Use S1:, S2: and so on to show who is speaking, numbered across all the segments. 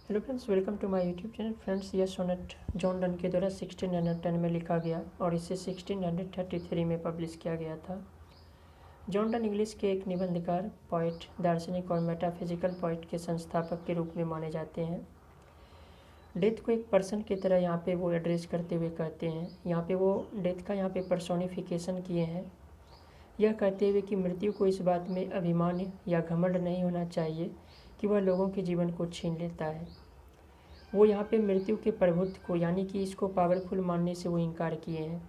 S1: Hello friends, welcome to my YouTube channel. Friends, यह sonnet John Donne के द्वारा 1610 में लिखा गया और इसे 1633 में पब्लिश किया गया था। जॉन डन इंग्लिश के एक निबंधकार, पोइट, दार्शनिक और मेटाफिजिकल पोइट के संस्थापक के रूप में माने जाते हैं। डेथ को एक पर्सन की तरह यहाँ पे वो एड्रेस करते हुए कहते हैं। यहाँ पे वो डेथ का यहाँ पे पर्सोनिफिकेशन किए हैं, यह कहते हुए कि मृत्यु को इस बात में अभिमान या घमंड नहीं होना चाहिए कि वह लोगों के जीवन को छीन लेता है। वो यहाँ पे मृत्यु के प्रभुत्व को यानी कि इसको पावरफुल मानने से वो इनकार किए हैं,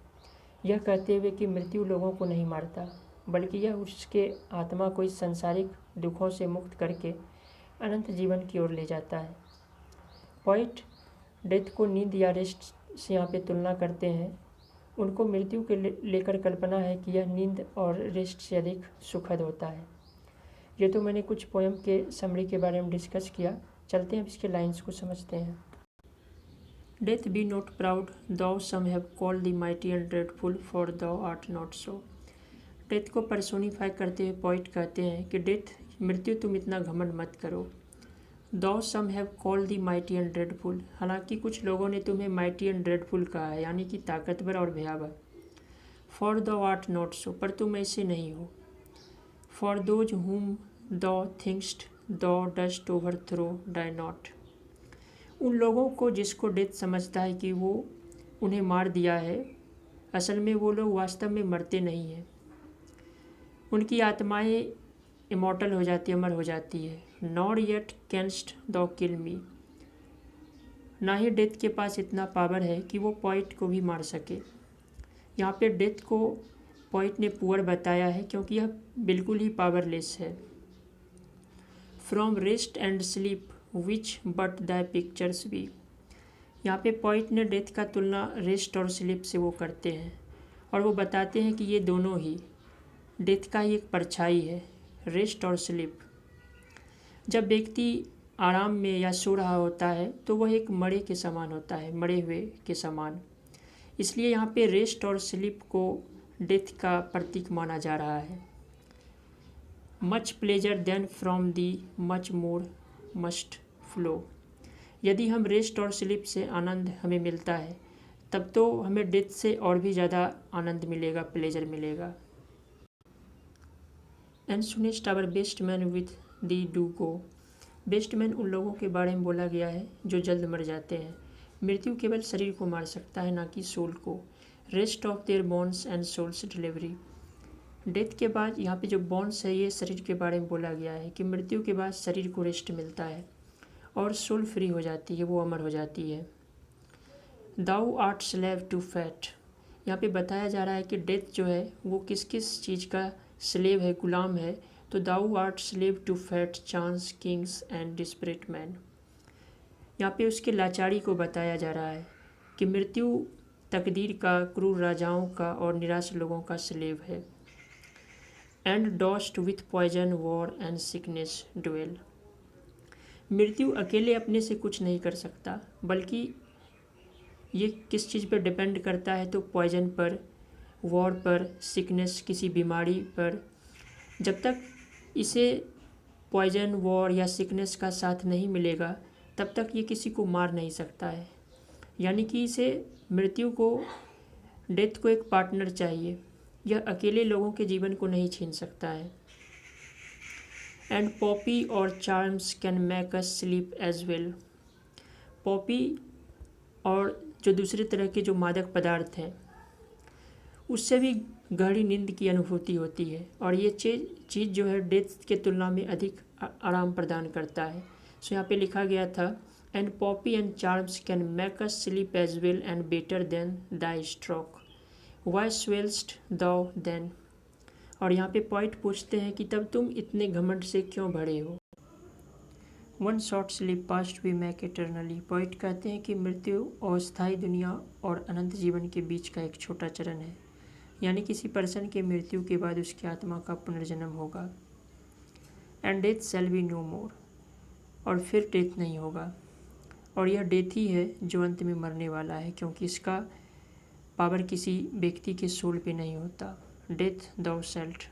S1: यह कहते हुए कि मृत्यु लोगों को नहीं मारता, बल्कि यह उसके आत्मा को इस सांसारिक दुखों से मुक्त करके अनंत जीवन की ओर ले जाता है। पॉइंट डेथ को नींद या रेस्ट से यहाँ पे तुलना करते हैं। उनको मृत्यु के लेकर कल्पना है कि यह नींद और रेस्ट से अधिक सुखद होता है। ये तो मैंने कुछ पोएम के समरी के बारे में डिस्कस किया। चलते हैं अब इसके लाइंस को समझते हैं। Death B not proud though some have called thee mighty and dreadful for thou art not so. Death को पर्सोनीफाई करते हुए पॉइंट कहते हैं कि डेथ, मृत्यु तुम इतना घमंड मत करो। Though some have called thee mighty and dreadful, हालांकि कुछ लोगों ने तुम्हें माइटी एंड ड्रेडफुल कहा है, यानी कि ताकतवर और भयावह। फॉर दो आर्ट नॉट सो, पर तुम ऐसे नहीं हो। फॉर दोज हुम thou think'st thou dost overthrow die not, उन लोगों को जिसको डेथ समझता है कि वो उन्हें मार दिया है, असल में वो लोग वास्तव में मरते नहीं हैं। उनकी आत्माएं इमॉर्टल हो जाती, अमर हो जाती है। नॉट येट कैंस्ट दो किल मी, ना ही डेथ के पास इतना पावर है कि वो पॉइंट को भी मार सके। यहाँ पे डेथ को पॉइंट ने पुअर बताया है क्योंकि यह बिल्कुल ही पावरलेस है। From rest and sleep which but the pictures भी, यहाँ पे पॉइंट ने डेथ का तुलना रेस्ट और स्लीप से वो करते हैं और वो बताते हैं कि ये दोनों ही डेथ का ही एक परछाई है, रेस्ट और स्लीप। जब व्यक्ति आराम में या सो रहा होता है तो वह एक मरे के समान होता है, मरे हुए के समान। इसलिए यहाँ पे रेस्ट और स्लीप को डेथ का प्रतीक माना जा रहा है। Much pleasure then from thee much more must flow, यदि हम रेस्ट और स्लीप से आनंद हमें मिलता है तब तो हमें डेथ से और भी ज़्यादा आनंद मिलेगा, प्लेजर मिलेगा। And soonest our best men with thee do go, best men उन लोगों के बारे में बोला गया है जो जल्द मर जाते हैं। मृत्यु केवल शरीर को मार सकता है, ना कि सोल को। Rest of their bones and souls delivery, death के बाद यहाँ पे जो बोन्स है ये शरीर के बारे में बोला गया है कि मृत्यु के बाद शरीर को रेस्ट मिलता है और सोल फ्री हो जाती है, वो अमर हो जाती है। Thou art slave to fate, यहाँ पे बताया जा रहा है कि डेथ जो है वो किस किस चीज़ का स्लेव है, गुलाम है। तो thou art slave to fate chance kings and desperate men, यहाँ पे उसके लाचारी को बताया जा रहा है कि मृत्यु तकदीर का, क्रूर राजाओं का और निराश लोगों का स्लेव है। And dost with poison war and sickness dwell, मृत्यु अकेले अपने से कुछ नहीं कर सकता, बल्कि ये किस चीज़ पर डिपेंड करता है, तो पॉइजन पर, वॉर पर, सिकनेस किसी बीमारी पर। जब तक इसे पॉइजन, वॉर या सिकनेस का साथ नहीं मिलेगा तब तक ये किसी को मार नहीं सकता है। यानी कि इसे, मृत्यु को, डेथ को एक पार्टनर चाहिए, यह अकेले लोगों के जीवन को नहीं छीन सकता है। And poppy or charms can make us sleep as well, poppy और जो दूसरी तरह के जो मादक पदार्थ हैं उससे भी गहरी नींद की अनुभूति होती है और ये चीज़ जो है डेथ के तुलना में अधिक आराम प्रदान करता है। सो यहाँ पे लिखा गया था, and poppy and charms can make us sleep as well and better than the stroke, why swell'st thou then, और यहाँ पे पॉइंट पूछते हैं कि तब तुम इतने घमंड से क्यों भरे हो। One short sleep past we wake eternally, point कहते हैं कि मृत्यु अस्थायी दुनिया और अनंत जीवन के बीच का एक छोटा चरण है, यानी किसी पर्सन के मृत्यु के बाद उसकी आत्मा का पुनर्जन्म होगा। And death shall be no more, और फिर डेथ नहीं होगा, और यह डेथ ही है जो अंत में मरने वाला है, क्योंकि इसका पावर किसी व्यक्ति के सोल पे नहीं होता। डेथ दो सेल्ट